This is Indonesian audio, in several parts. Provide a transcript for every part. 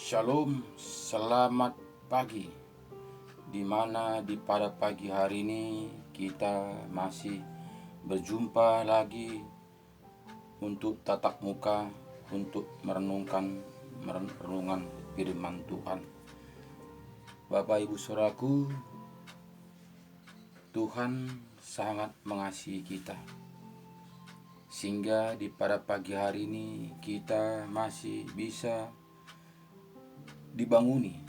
Shalom, selamat pagi. Pada pagi hari ini kita masih berjumpa lagi untuk tatap muka, untuk renungan firman Tuhan. Bapak Ibu Saudaraku, Tuhan sangat mengasihi kita, sehingga pada pagi hari ini kita masih bisa dibanguni,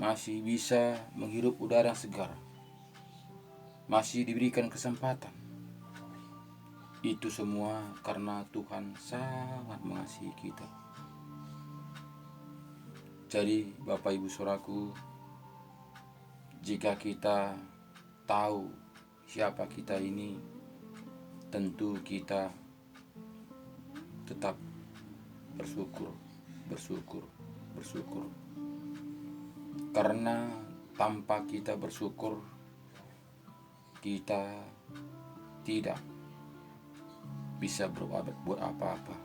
masih bisa menghirup udara segar, masih diberikan kesempatan. Itu semua karena Tuhan sangat mengasihi kita. Jadi Bapak Ibu Saudaraku, jika kita tahu siapa kita ini, tentu kita tetap bersyukur. Karena tanpa kita bersyukur, kita tidak bisa buat apa-apa.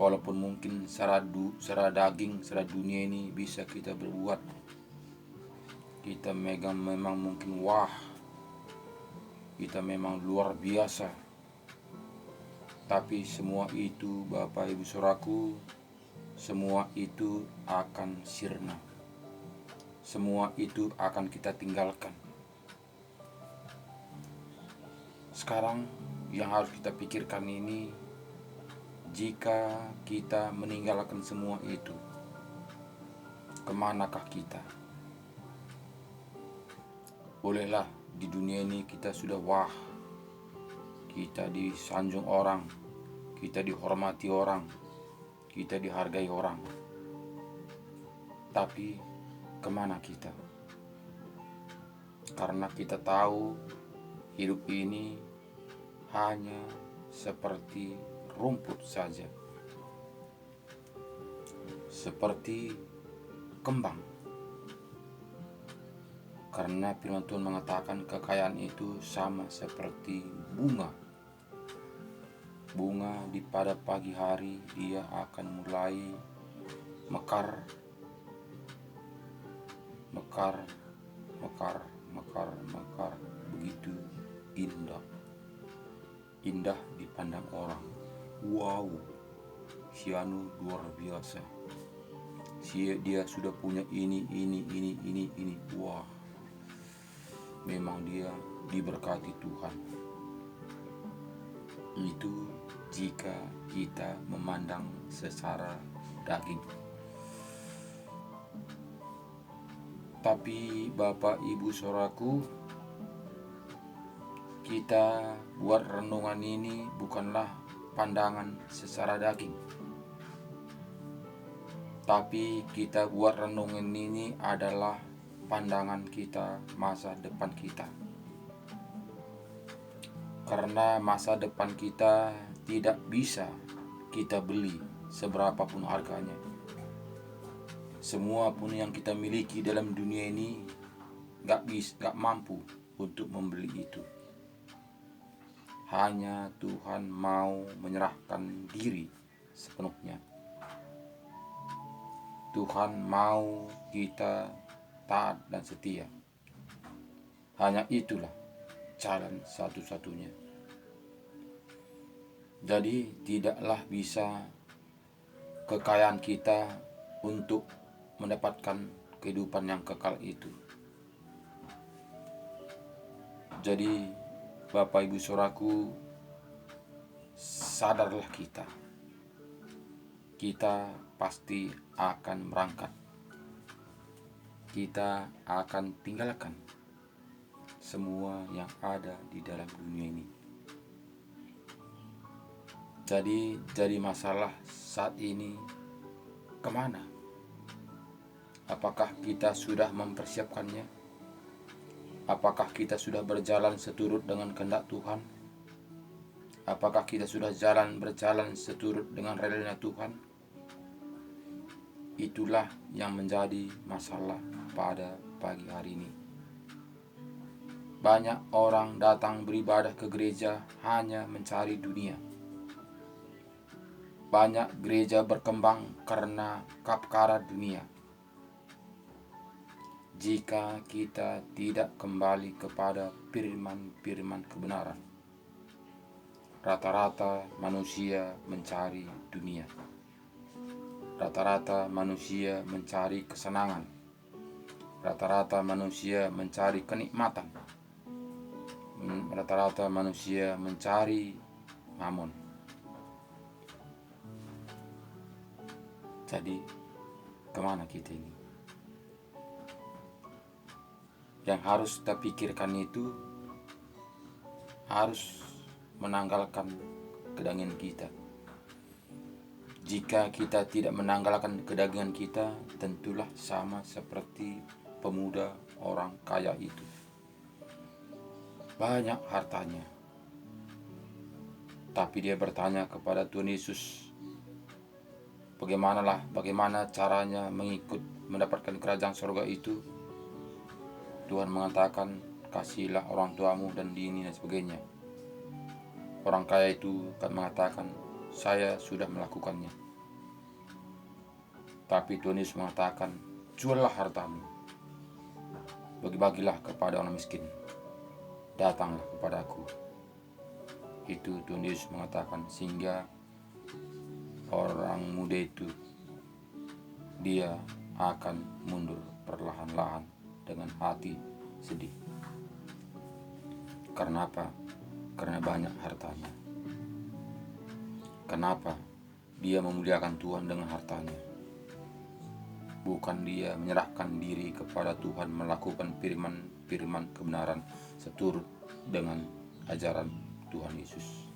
Walaupun mungkin secara daging, secara dunia ini bisa kita berbuat, kita memang mungkin kita memang luar biasa. Tapi semua itu Bapak Ibu Saudaraku, semua itu akan sirna. Semua itu akan kita tinggalkan. Sekarang yang harus kita pikirkan ini, jika kita meninggalkan semua itu, kemanakah kita? Bolehlah di dunia ini kita sudah kita disanjung orang, kita dihormati orang, kita dihargai orang. Tapi kemana kita? Karena kita tahu hidup ini hanya seperti rumput saja, seperti kembang. Karena firman Tuhan mengatakan kekayaan itu sama seperti bunga pada pagi hari dia akan mulai mekar begitu indah dipandang orang. Wow, si anu luar biasa, dia sudah punya ini. Wah, memang dia diberkati Tuhan. Itu jika kita memandang secara daging. Tapi Bapak Ibu Saudaraku, kita buat renungan ini bukanlah pandangan secara daging, tapi kita buat renungan ini adalah pandangan kita, masa depan kita. Karena masa depan kita tidak bisa kita beli seberapapun harganya. Semua pun yang kita miliki dalam dunia ini gak mampu untuk membeli itu. Hanya Tuhan mau menyerahkan diri sepenuhnya. Tuhan mau kita taat dan setia. Hanya itulah jalan satu-satunya. Jadi tidaklah bisa kekayaan kita untuk mendapatkan kehidupan yang kekal itu. Jadi Bapak Ibu Saudaraku, sadarlah kita pasti akan berangkat. Kita akan tinggalkan semua yang ada di dalam dunia ini. Jadi masalah saat ini, kemana? Apakah kita sudah mempersiapkannya? Apakah kita sudah berjalan seturut dengan kehendak Tuhan? Apakah kita sudah berjalan seturut dengan relanya Tuhan? Itulah yang menjadi masalah pada pagi hari ini. Banyak orang datang beribadah ke gereja hanya mencari dunia. banyak gereja berkembang karena perkara dunia. Jika kita tidak kembali kepada firman-firman kebenaran, rata-rata manusia mencari dunia. Rata-rata manusia mencari kesenangan. Rata-rata manusia mencari kenikmatan. Rata-rata manusia mencari mamon. Jadi, kemana kita ini? Yang harus kita pikirkan itu harus menanggalkan kedagingan kita. Jika kita tidak menanggalkan kedagingan kita, tentulah sama seperti pemuda orang kaya itu. Banyak hartanya, tapi dia bertanya kepada Tuhan Yesus, bagaimana caranya mendapatkan kerajaan surga itu? Tuhan mengatakan, kasihilah orang tuamu dan ini dan sebagainya. Orang kaya itu akan mengatakan, saya sudah melakukannya. Tapi Tuhan Yesus mengatakan, juallah hartamu, bagi-bagilah kepada orang miskin, datanglah kepadaku. Itu Tuhan Yesus mengatakan, sehingga orang muda itu dia akan mundur perlahan-lahan dengan hati sedih. Karena apa? Karena banyak hartanya. Kenapa? Dia memuliakan Tuhan dengan hartanya. Bukan dia menyerahkan diri kepada Tuhan, melakukan firman kebenaran seturut dengan ajaran Tuhan Yesus.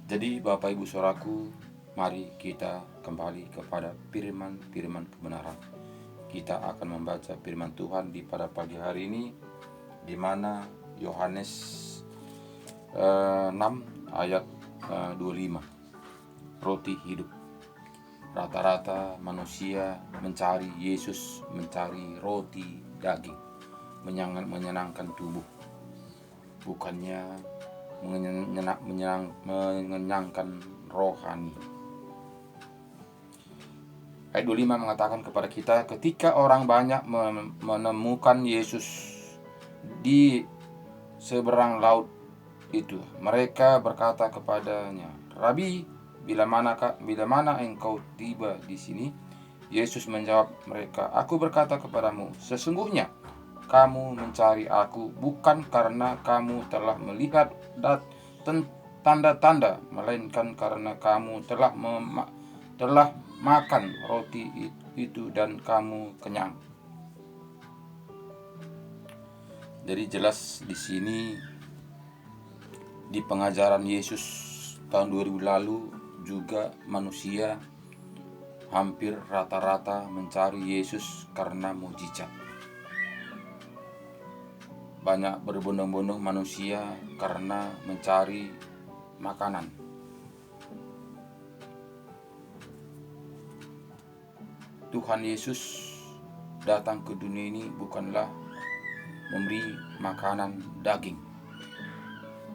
Jadi Bapak Ibu Saudaraku, mari kita kembali kepada firman kebenaran. Kita akan membaca firman Tuhan pada pagi hari ini, di mana Yohanes 6 ayat 25. Roti hidup. Rata-rata manusia mencari Yesus, mencari roti daging, menyenangkan tubuh, bukannya menyenangkan rohani. Ayat 25 mengatakan kepada kita, ketika orang banyak menemukan Yesus di seberang laut itu, mereka berkata kepadanya, Rabi, bila mana engkau tiba di sini? Yesus menjawab mereka, aku berkata kepadamu, sesungguhnya kamu mencari aku bukan karena kamu telah melihat tanda-tanda, melainkan karena kamu telah makan roti itu dan kamu kenyang. Jadi jelas di sini di pengajaran Yesus tahun 2000 lalu juga manusia hampir rata-rata mencari Yesus karena mukjizat. Banyak berbondong-bondong manusia karena mencari makanan. Tuhan Yesus datang ke dunia ini bukanlah memberi makanan daging,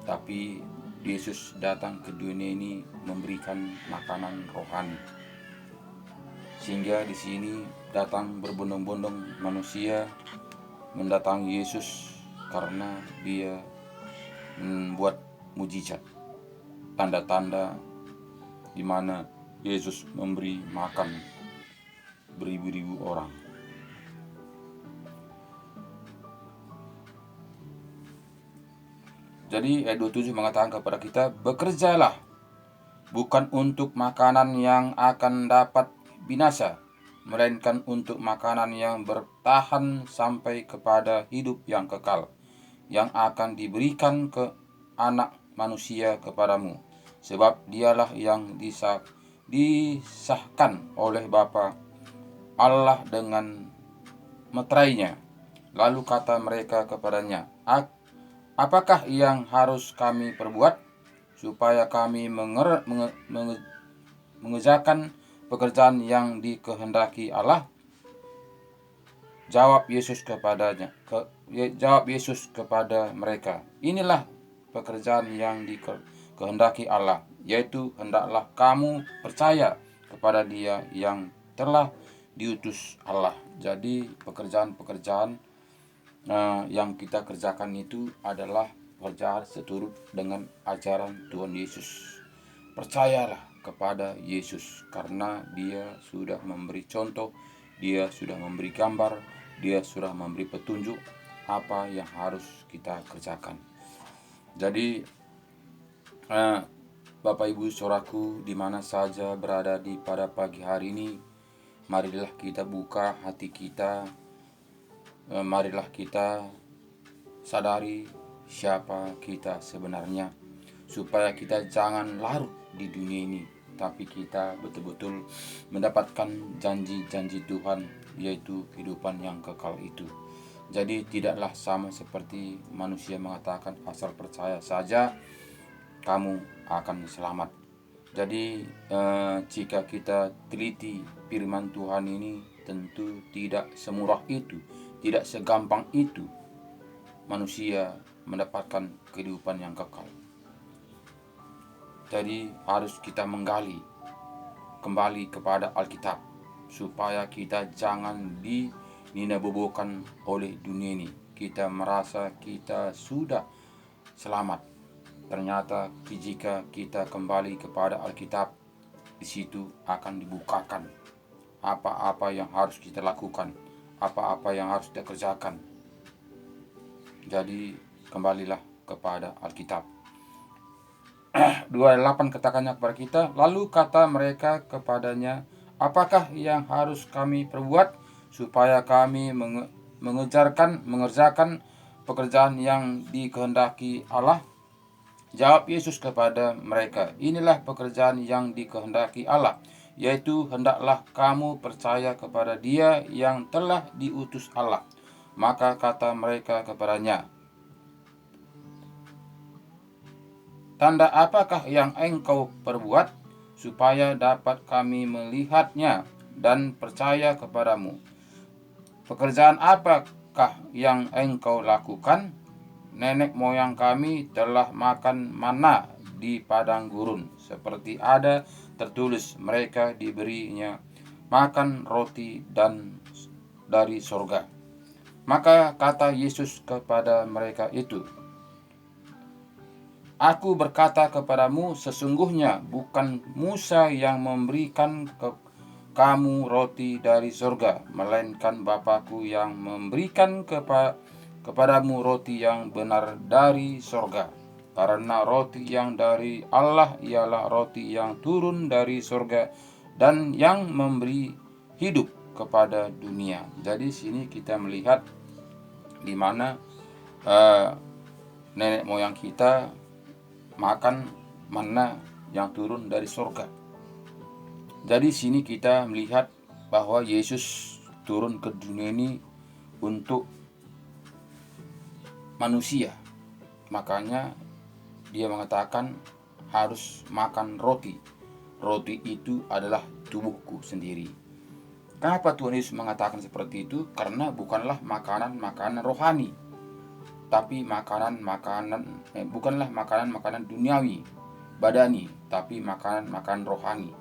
tapi Yesus datang ke dunia ini memberikan makanan rohani. Sehingga di sini datang berbondong-bondong manusia mendatangi Yesus karena dia membuat mujizat, tanda-tanda di mana Yesus memberi makan beribu-ribu orang. Jadi ayat 27 mengatakan kepada kita, bekerjalah bukan untuk makanan yang akan dapat binasa, melainkan untuk makanan yang bertahan sampai kepada hidup yang kekal, yang akan diberikan ke anak manusia kepadamu. Sebab dialah yang disahkan oleh Bapa Allah dengan meterainya. Lalu kata mereka kepadanya, apakah yang harus kami perbuat supaya kami mengerjakan pekerjaan yang dikehendaki Allah? Jawab Yesus kepada mereka, inilah pekerjaan yang dikehendaki Allah, yaitu hendaklah kamu percaya kepada Dia yang telah diutus Allah. Jadi pekerjaan-pekerjaan yang kita kerjakan itu adalah pekerjaan seturut dengan ajaran Tuhan Yesus. Percayalah kepada Yesus karena Dia sudah memberi contoh, Dia sudah memberi gambar, Dia sudah memberi petunjuk apa yang harus kita kerjakan. Jadi Bapak Ibu Saudaraku, di mana saja berada pada pagi hari ini, marilah kita buka hati kita, marilah kita sadari siapa kita sebenarnya, supaya kita jangan larut di dunia ini, tapi kita betul-betul mendapatkan janji-janji Tuhan, yaitu kehidupan yang kekal itu. Jadi tidaklah sama seperti manusia mengatakan asal percaya saja kamu akan selamat. Jadi jika kita teliti firman Tuhan ini, tentu tidak semurah itu, tidak segampang itu manusia mendapatkan kehidupan yang kekal. Jadi harus kita menggali kembali kepada Alkitab, supaya kita jangan dininabobokan oleh dunia ini. Kita merasa kita sudah selamat. Ternyata jika kita kembali kepada Alkitab, di situ akan dibukakan apa-apa yang harus kita lakukan, apa-apa yang harus kita kerjakan. Jadi kembalilah kepada Alkitab. 2:8 katakannya kepada kita, lalu kata mereka kepadanya, apakah yang harus kami perbuat supaya kami mengerjakan pekerjaan yang dikehendaki Allah? Jawab Yesus kepada mereka, inilah pekerjaan yang dikehendaki Allah, yaitu hendaklah kamu percaya kepada Dia yang telah diutus Allah. Maka kata mereka kepadanya, tanda apakah yang engkau perbuat, supaya dapat kami melihatnya dan percaya kepadamu? Pekerjaan apakah yang engkau lakukan? Nenek moyang kami telah makan mana di padang gurun, seperti ada tertulis, mereka diberinya makan roti dan dari sorga. Maka kata Yesus kepada mereka itu, aku berkata kepadamu, sesungguhnya bukan Musa yang memberikan kamu roti dari sorga, melainkan Bapa-Ku yang memberikan kepadamu roti yang benar dari sorga. Karena roti yang dari Allah ialah roti yang turun dari sorga dan yang memberi hidup kepada dunia. Jadi sini kita melihat di mana nenek moyang kita makan manna yang turun dari sorga. Jadi sini kita melihat bahwa Yesus turun ke dunia ini untuk manusia. Makanya dia mengatakan harus makan roti. Roti itu adalah tubuhku sendiri. Kenapa Tuhan Yesus mengatakan seperti itu? Karena bukanlah makanan rohani, tapi bukanlah makanan duniawi, badani, tapi makanan rohani.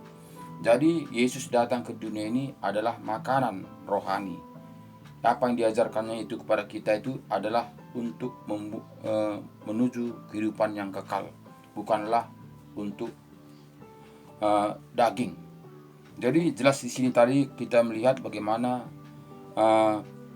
Jadi Yesus datang ke dunia ini adalah makanan rohani. Apa yang diajarkannya itu kepada kita itu adalah untuk menuju kehidupan yang kekal, bukanlah untuk daging. Jadi jelas di sini tadi kita melihat bagaimana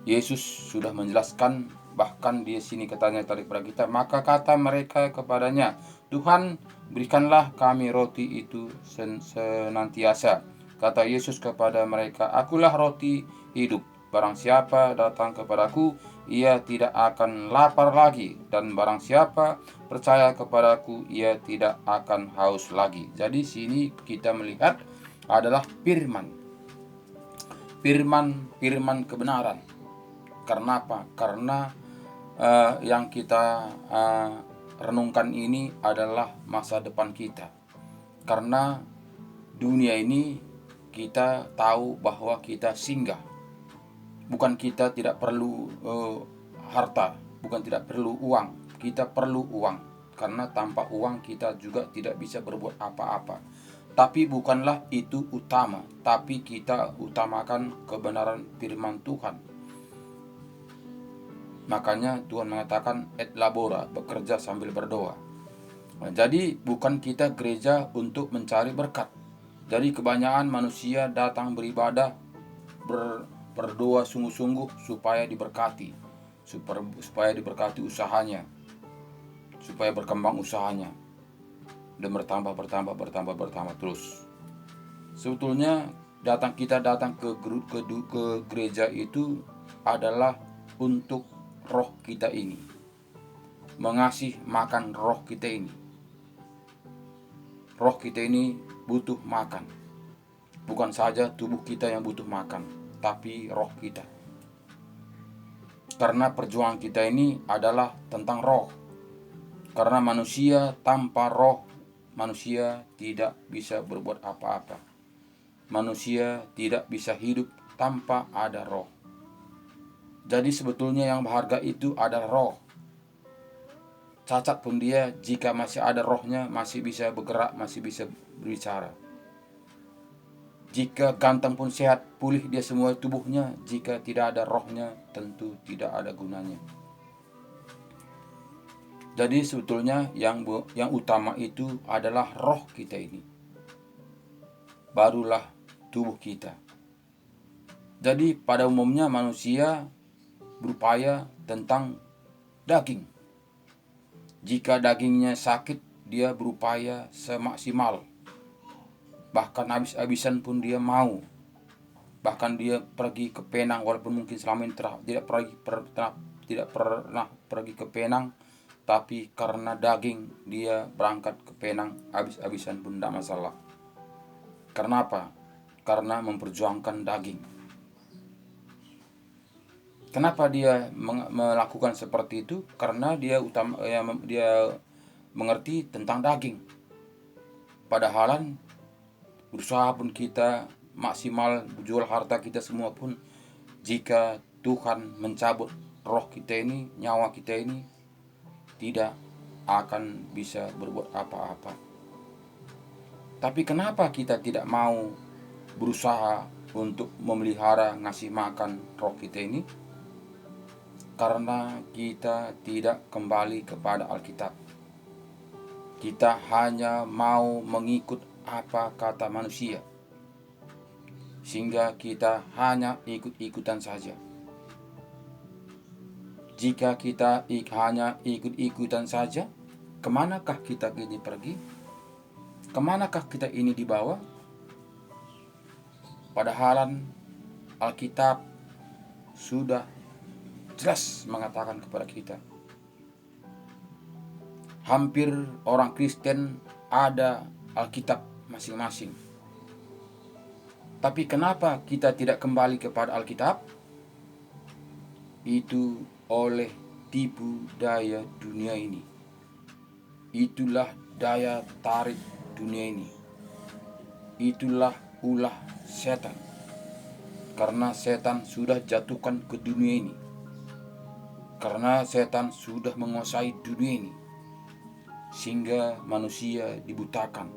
Yesus sudah menjelaskan, bahkan di sini katanya tadi kepada kita, maka kata mereka kepadanya, Tuhan, berikanlah kami roti itu senantiasa. Kata Yesus kepada mereka, akulah roti hidup. Barang siapa datang kepadaku, ia tidak akan lapar lagi, dan barang siapa percaya kepadaku, ia tidak akan haus lagi. Jadi sini kita melihat adalah firman kebenaran. Karena apa? Karena yang kita renungkan ini adalah masa depan kita. Karena dunia ini kita tahu bahwa kita singgah. Bukan kita tidak perlu harta, bukan tidak perlu uang. Kita perlu uang. karena tanpa uang kita juga tidak bisa berbuat apa-apa. Tapi bukanlah itu utama, tapi kita utamakan kebenaran firman Tuhan. Makanya Tuhan mengatakan et labora, bekerja sambil berdoa. Nah, jadi bukan kita gereja untuk mencari berkat. Jadi kebanyakan manusia datang beribadah, berdoa sungguh-sungguh supaya diberkati, supaya diberkati usahanya, supaya berkembang usahanya, dan bertambah terus. Sebetulnya kita datang ke gereja itu adalah untuk roh kita ini, mengasih makan roh kita ini. Roh kita ini butuh makan. Bukan saja tubuh kita yang butuh makan, tapi roh kita. Karena perjuangan kita ini adalah tentang roh. Karena manusia tanpa roh, manusia tidak bisa berbuat apa-apa. Manusia tidak bisa hidup tanpa ada roh. Jadi sebetulnya yang berharga itu adalah roh. Cacat pun dia, jika masih ada rohnya, masih bisa bergerak, masih bisa berbicara. Jika ganteng pun sehat, pulih dia semua tubuhnya, jika tidak ada rohnya, tentu tidak ada gunanya. Jadi sebetulnya yang utama itu adalah roh kita ini. Barulah tubuh kita. Jadi pada umumnya manusia berupaya tentang daging. Jika dagingnya sakit, dia berupaya semaksimal. Bahkan habis-habisan pun dia mau. Bahkan dia pergi ke Penang, walaupun mungkin selama ini tidak pernah pergi ke Penang, tapi karena daging dia berangkat ke Penang, habis-habisan pun tidak masalah. Karena apa? Karena memperjuangkan daging. Kenapa dia melakukan seperti itu? Karena dia mengerti tentang daging. Padahal berusaha pun kita maksimal, jual harta kita semua pun, jika Tuhan mencabut roh kita ini, nyawa kita ini, tidak akan bisa berbuat apa-apa. Tapi kenapa kita tidak mau berusaha untuk memelihara, ngasih makan roh kita ini? Karena kita tidak kembali kepada Alkitab. Kita hanya mau mengikut apa kata manusia, sehingga kita hanya ikut-ikutan saja. Jika kita hanya ikut-ikutan saja, kemanakah kita ini pergi? Kemanakah kita ini dibawa? Padahal Alkitab sudah jelas mengatakan kepada kita. Hampir orang Kristen ada Alkitab masing-masing. Tapi kenapa kita tidak kembali kepada Alkitab? Itu oleh tipu daya dunia ini. Itulah daya tarik dunia ini. Itulah ulah setan. Karena setan sudah jatuhkan ke dunia ini. Karena setan sudah menguasai dunia ini, sehingga manusia dibutakan,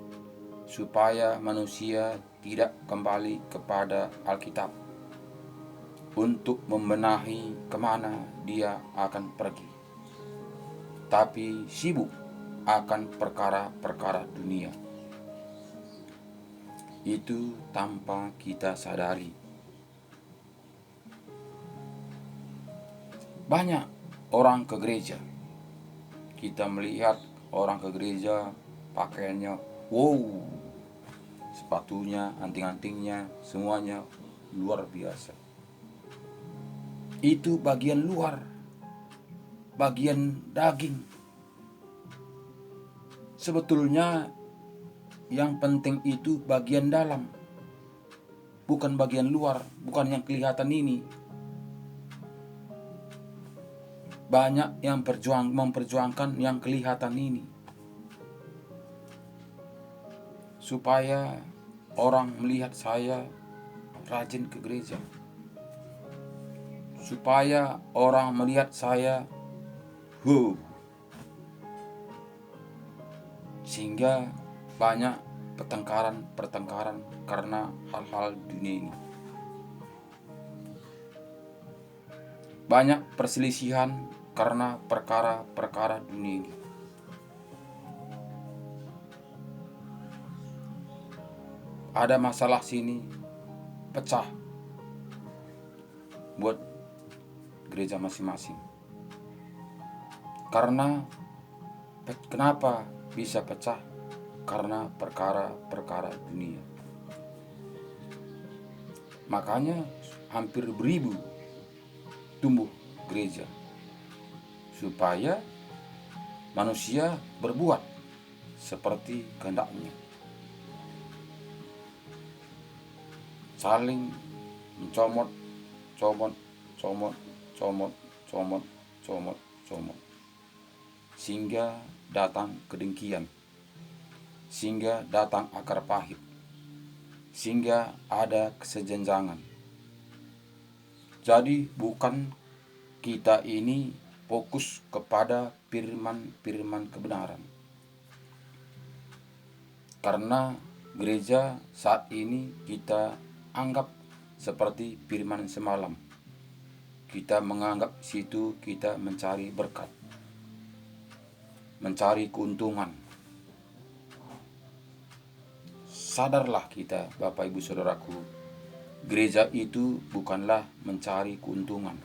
supaya manusia tidak kembali kepada Alkitab untuk membenahi kemana dia akan pergi, tapi sibuk akan perkara-perkara dunia. Itu tanpa kita sadari. Banyak orang ke gereja. Kita melihat orang ke gereja pakaiannya, wow, sepatunya, anting-antingnya, semuanya luar biasa. Itu bagian luar, bagian daging. Sebetulnya yang penting itu bagian dalam, bukan bagian luar, bukan yang kelihatan ini. Banyak yang memperjuangkan yang kelihatan ini, supaya orang melihat saya rajin ke gereja, supaya orang melihat saya Sehingga banyak pertengkaran karena hal-hal dunia ini. Banyak perselisihan karena perkara-perkara dunia ini. Ada masalah sini, pecah buat gereja masing-masing. Kenapa bisa pecah? Karena perkara-perkara dunia. Makanya hampir 1000 tumbuh gereja, supaya manusia berbuat seperti kehendaknya, saling mencomot, sehingga datang kedengkian, sehingga datang akar pahit, sehingga ada kesejenjangan. Jadi bukan kita ini fokus kepada firman kebenaran. Karena gereja saat ini kita anggap seperti firman semalam. Kita menganggap situ kita mencari berkat, mencari keuntungan. Sadarlah kita, Bapak Ibu Saudaraku, gereja itu bukanlah mencari keuntungan,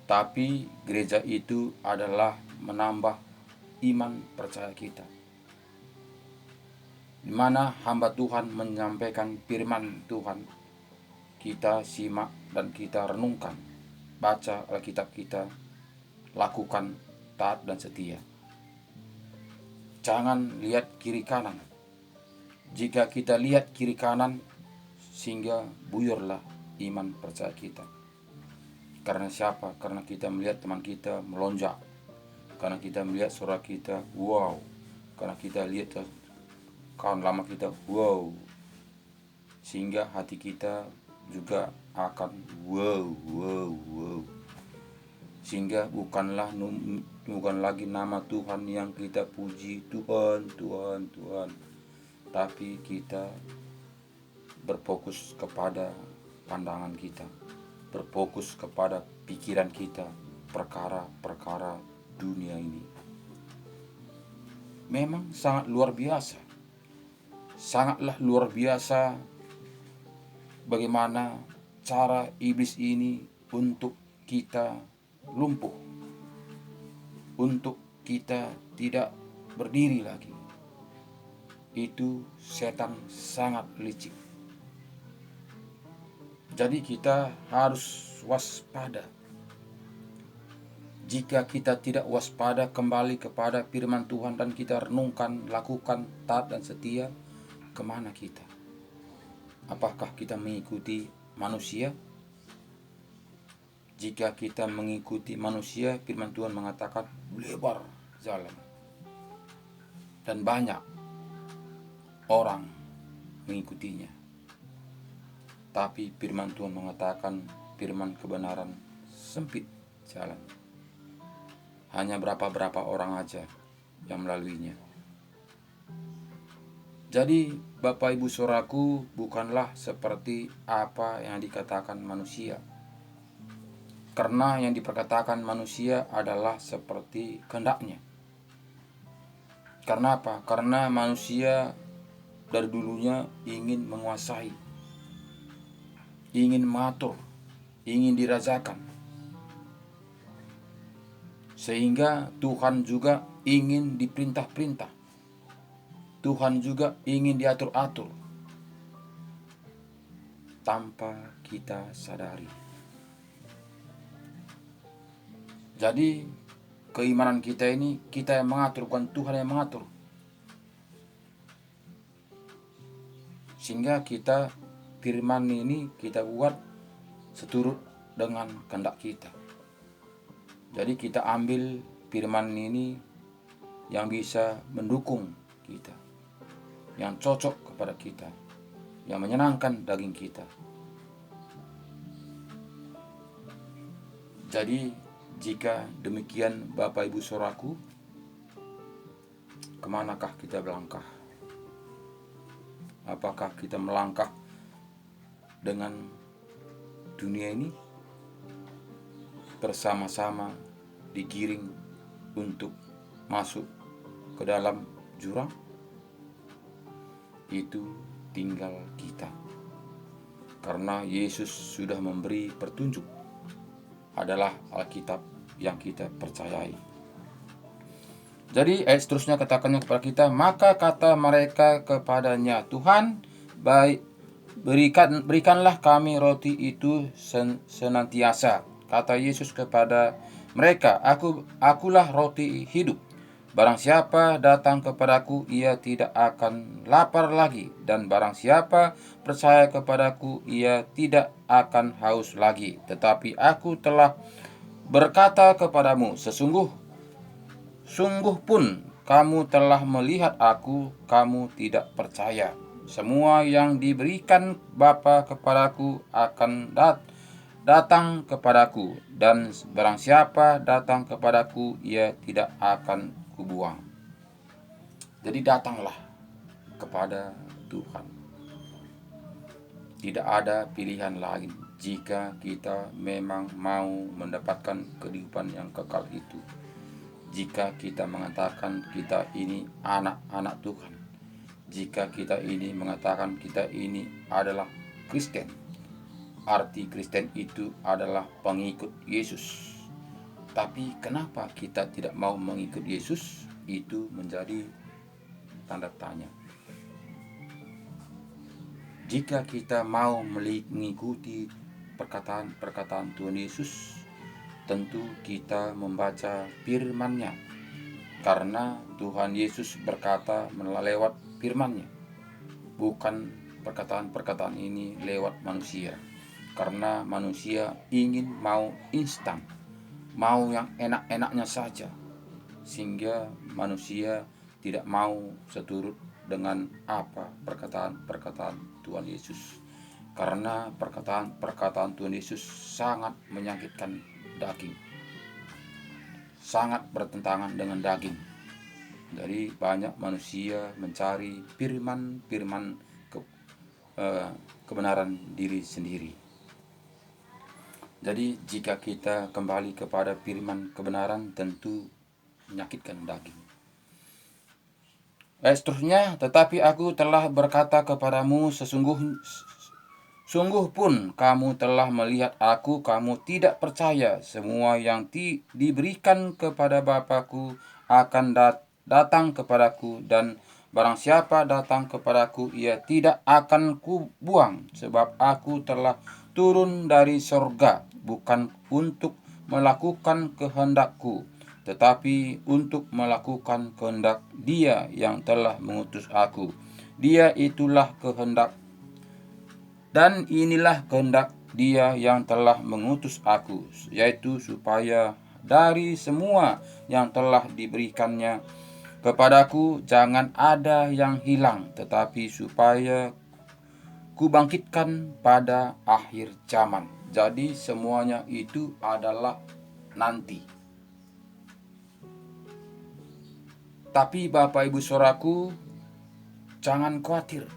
tapi gereja itu adalah menambah iman percaya kita, di mana hamba Tuhan menyampaikan firman Tuhan, kita simak dan kita renungkan, baca Alkitab kita, lakukan taat dan setia. Jangan lihat kiri kanan. Jika kita lihat kiri kanan, sehingga buyurlah iman percaya kita. Karena siapa? Karena kita melihat teman kita melonjak, karena kita melihat saudara kita, wow, karena kita lihat kawan lama kita, wow, sehingga hati kita juga akan wow. Sehingga bukan lagi nama Tuhan yang kita puji, Tuhan, tapi kita berfokus kepada pandangan kita, berfokus kepada pikiran kita, perkara-perkara dunia ini. Memang sangat luar biasa, sangatlah luar biasa bagaimana cara iblis ini untuk kita lumpuh, untuk kita tidak berdiri lagi. Itu setan sangat licik. Jadi kita harus waspada. Jika kita tidak waspada kembali kepada firman Tuhan dan kita renungkan, lakukan, taat dan setia, kemana kita? Apakah kita mengikuti manusia? Jika kita mengikuti manusia, firman Tuhan mengatakan lebar jalan dan banyak orang mengikutinya. Tapi firman Tuhan mengatakan, firman kebenaran sempit jalan. Hanya berapa orang aja yang melaluinya. Jadi Bapak Ibu Saudaraku, bukanlah seperti apa yang dikatakan manusia. Karena yang diperkatakan manusia adalah seperti kehendaknya. Karena apa? Karena manusia dari dulunya ingin menguasai, ingin mengatur, ingin dirajakan. Sehingga Tuhan juga ingin diperintah-perintah. Tuhan juga ingin diatur-atur tanpa kita sadari. Jadi keimanan kita ini kita yang mengatur, bukan Tuhan yang mengatur. Sehingga kita firman ini kita buat seturut dengan kehendak kita. Jadi kita ambil firman ini yang bisa mendukung kita, yang cocok kepada kita, yang menyenangkan daging kita. Jadi jika demikian Bapak Ibu Saudaraku, kemanakah kita melangkah? Apakah kita melangkah dengan dunia ini bersama-sama digiring untuk masuk ke dalam jurang? Itu tinggal kita. Karena Yesus sudah memberi petunjuk, adalah Alkitab yang kita percayai. Jadi ayat seterusnya katakannya kepada kita, maka kata mereka kepadanya, Tuhan, berikanlah kami roti itu senantiasa. Kata Yesus kepada mereka, akulah roti hidup. Barang siapa datang kepadaku, ia tidak akan lapar lagi. Dan barang siapa percaya kepadaku, ia tidak akan haus lagi. Tetapi aku telah berkata kepadamu, sungguh pun kamu telah melihat aku, kamu tidak percaya. Semua yang diberikan Bapa kepadaku akan datang kepadaku, dan barang siapa datang kepadaku, ia tidak akan kubuang. Jadi datanglah kepada Tuhan. Tidak ada pilihan lain jika kita memang mau mendapatkan kehidupan yang kekal itu. Jika kita mengatakan kita ini anak-anak Tuhan, jika kita ini mengatakan kita ini adalah Kristen, arti Kristen itu adalah pengikut Yesus. Tapi kenapa kita tidak mau mengikut Yesus? Itu menjadi tanda tanya. Jika kita mau mengikuti perkataan Tuhan Yesus, tentu kita membaca firman-Nya. Karena Tuhan Yesus berkata lewat firman-Nya, bukan perkataan-perkataan ini lewat manusia. Karena manusia ingin mau instan, mau yang enak-enaknya saja, sehingga manusia tidak mau seturut dengan apa perkataan-perkataan Tuhan Yesus. Karena perkataan Tuhan Yesus sangat menyakitkan daging, sangat bertentangan dengan daging. Jadi banyak manusia mencari firman kebenaran diri sendiri. Jadi jika kita kembali kepada firman kebenaran, tentu menyakitkan daging. Seterusnya, tetapi aku telah berkata kepadamu, sungguh pun kamu telah melihat aku, kamu tidak percaya. Semua yang diberikan kepada Bapa-Ku akan datang kepadaku, dan barang siapa datang kepadaku, ia tidak akan kubuang. Sebab aku telah turun dari sorga, bukan untuk melakukan kehendakku, tetapi untuk melakukan kehendak Dia yang telah mengutus aku. Dia itulah kehendak, dan inilah kehendak Dia yang telah mengutus aku, yaitu supaya dari semua yang telah diberikannya kepadaku jangan ada yang hilang, tetapi supaya kubangkitkan pada akhir zaman. Jadi semuanya itu adalah nanti. Tapi Bapak Ibu Saudaraku, jangan khawatir.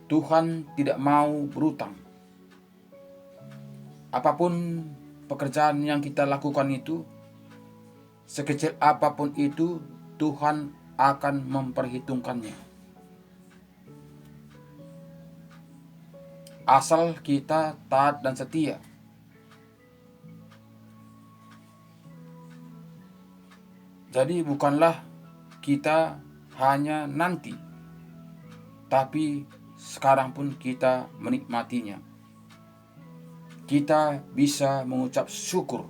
Tuhan tidak mau berutang. Apapun pekerjaan yang kita lakukan itu, sekecil apapun itu, Tuhan akan memperhitungkannya. Asal kita taat dan setia. Jadi bukanlah kita hanya nanti, tapi sekarang pun kita menikmatinya. Kita bisa mengucap syukur.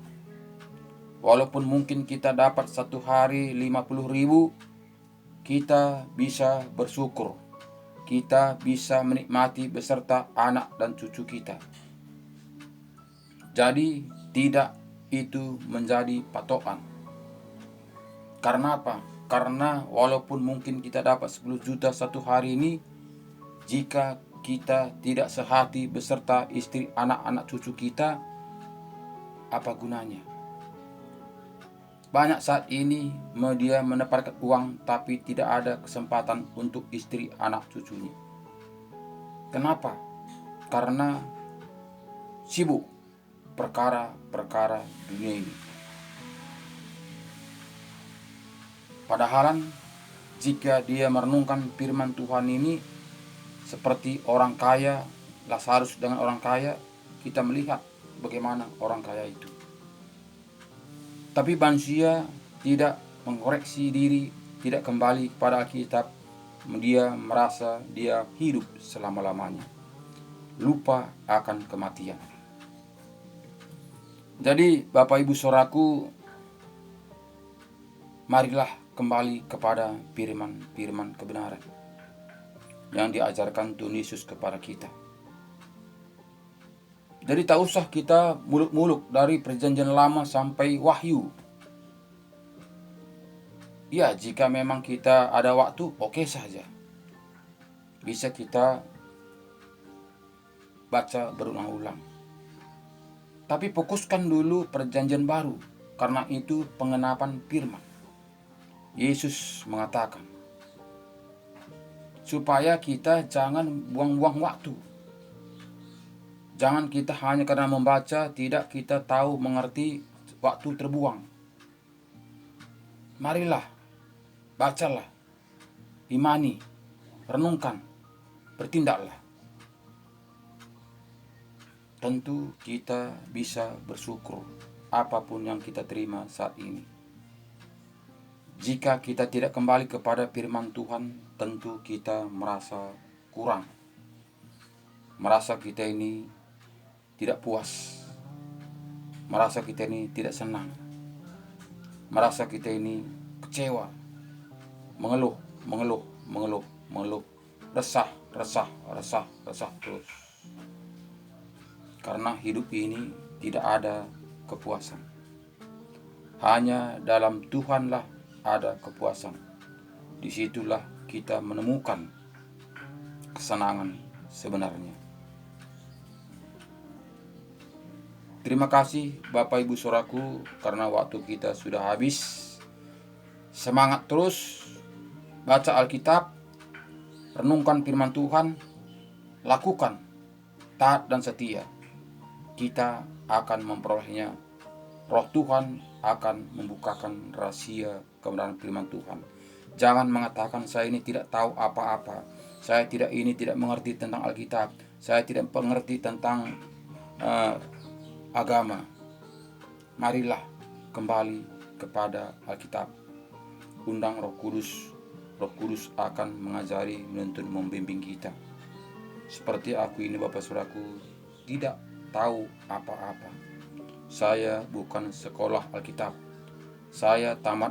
Walaupun mungkin kita dapat satu hari 50.000, kita bisa bersyukur. Kita bisa menikmati beserta anak dan cucu kita. Jadi tidak itu menjadi patokan. Karena apa? Karena walaupun mungkin kita dapat 10 juta satu hari ini, jika kita tidak sehati beserta istri, anak-anak, cucu kita, apa gunanya? Banyak saat ini dia mendapatkan uang tapi tidak ada kesempatan untuk istri, anak, cucunya. Kenapa? Karena sibuk perkara-perkara dunia ini. Padahal jika dia merenungkan firman Tuhan ini seperti orang kaya, Lazarus dengan orang kaya, kita melihat bagaimana orang kaya itu. Tapi manusia tidak mengoreksi diri, tidak kembali kepada Alkitab. Dia merasa dia hidup selama-lamanya, lupa akan kematian. Jadi Bapak Ibu Saudaraku, marilah kembali kepada firman kebenaran yang diajarkan Tuhan Yesus kepada kita. Jadi tak usah kita muluk-muluk dari perjanjian lama sampai Wahyu. Ya, jika memang kita ada waktu, oke saja. Bisa kita baca berulang-ulang. Tapi fokuskan dulu perjanjian baru, karena itu pengenapan firman. Yesus mengatakan, supaya kita jangan buang-buang waktu. Jangan kita hanya karena membaca, tidak kita tahu mengerti, waktu terbuang. Marilah, bacalah, imani, renungkan, bertindaklah. Tentu kita bisa bersyukur apapun yang kita terima saat ini. Jika kita tidak kembali kepada firman Tuhan, tentu kita merasa kurang. Merasa kita ini tidak puas. Merasa kita ini tidak senang. Merasa kita ini kecewa. Mengeluh resah terus. Karena hidup ini tidak ada kepuasan. Hanya dalam Tuhanlah ada kepuasan. Disitulah kita menemukan kesenangan sebenarnya. Terima kasih Bapak Ibu Saudaraku, karena waktu kita sudah habis. Semangat terus, baca Alkitab, renungkan firman Tuhan, lakukan, taat dan setia. Kita akan memperolehnya. Roh Tuhan akan membukakan rahasia kebenaran firman Tuhan. Jangan mengatakan saya ini tidak tahu apa-apa. Saya tidak mengerti tentang Alkitab. Saya tidak mengerti tentang agama. Marilah kembali kepada Alkitab. Undang Roh Kudus. Roh Kudus akan mengajari, menuntun, membimbing kita. Seperti aku ini Bapak Saudaraku tidak tahu apa-apa. Saya bukan sekolah Alkitab. Saya tamat